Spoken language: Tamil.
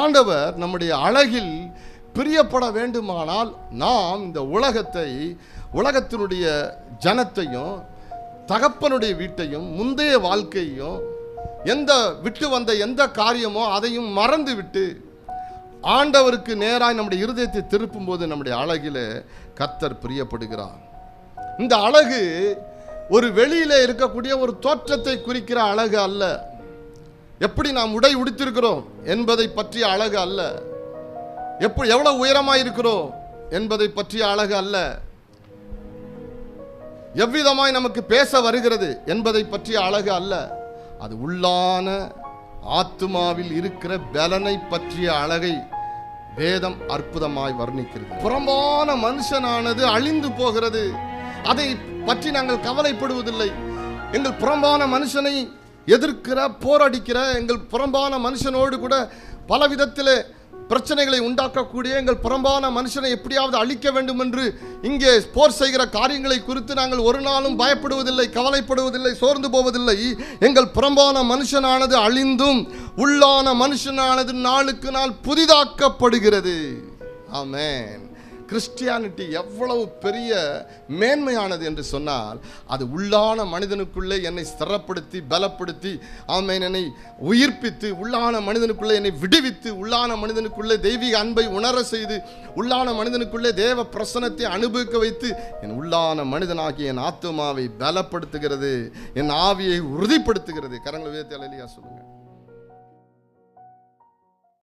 ஆண்டவர் நம்முடைய அழகில் பிரியப்பட வேண்டுமானால் நாம் இந்த உலகத்தினுடைய ஜனத்தையும் தகப்பனுடைய வீட்டையும் முந்தைய வாழ்க்கையும் விட்டு வந்த எந்த காரியமோ அதையும் மறந்து விட்டு ஆண்டவருக்கு நேராய் நம்முடைய இருதயத்தை திருப்பும் போது நம்முடைய அழகிலே கர்த்தர் பிரியப்படுகிறார். இந்த அழகு ஒரு வெளியிலே இருக்கக்கூடிய ஒரு தோற்றத்தை குறிக்கிற அழகு அல்ல. எப்படி நாம் உடை உடுத்திருக்கிறோம் என்பதை பற்றிய அழகு அல்ல. எவ்வளவு உயரமாய் இருக்கிறோம் என்பதை பற்றிய அழகு அல்ல. எவ்விதமாய் நமக்கு பேச வருகிறது என்பதை பற்றிய அழகு அல்ல. அது உள்ளான ஆத்துமாவில் இருக்கிற பலனை பற்றிய அழகை வேதம் அற்புதமாய் வர்ணிக்கிறது. புறம்பான மனுஷனானது அழிந்து போகிறது, அதை பற்றி நாங்கள் கவலைப்படுவதில்லை. எங்கள் புறம்பான மனுஷனை எதிர்க்கிற போராடிக்கிற எங்கள் புறம்பான மனுஷனோடு கூட பல விதத்தில் பிரச்சனைகளை உண்டாக்கக்கூடிய எங்கள் புறம்பான மனுஷனை எப்படியாவது அழிக்க வேண்டும் என்று இங்கே போர் செய்கிற காரியங்களை குறித்து நாங்கள் ஒரு நாளும் பயப்படுவதில்லை, கவலைப்படுவதில்லை, சோர்ந்து போவதில்லை. எங்கள் புறம்பான மனுஷனானது அழிந்தும் உள்ளான மனுஷனானது நாளுக்கு நாள் புதிதாக்கப்படுகிறது. ஆமென். கிறிஸ்டியானிட்டி எவ்வளவு பெரிய மேன்மையானது என்று சொன்னால், அது உள்ளான மனிதனுக்குள்ளே என்னை ஸ்திரப்படுத்தி பலப்படுத்தி, ஆமென், என்னை உயிர்ப்பித்து, உள்ளான மனிதனுக்குள்ளே என்னை விடுவித்து, உள்ளான மனிதனுக்குள்ளே தெய்வீக அன்பை உணர செய்து, உள்ளான மனிதனுக்குள்ளே தேவ பிரசன்னத்தை அனுபவிக்க வைத்து, என் உள்ளான மனிதனாகிய என் ஆத்துமாவை பலப்படுத்துகிறது, என் ஆவியை உறுதிப்படுத்துகிறது. கரங்களை உயர்த்தி அல்லேலூயா சொல்லுங்க.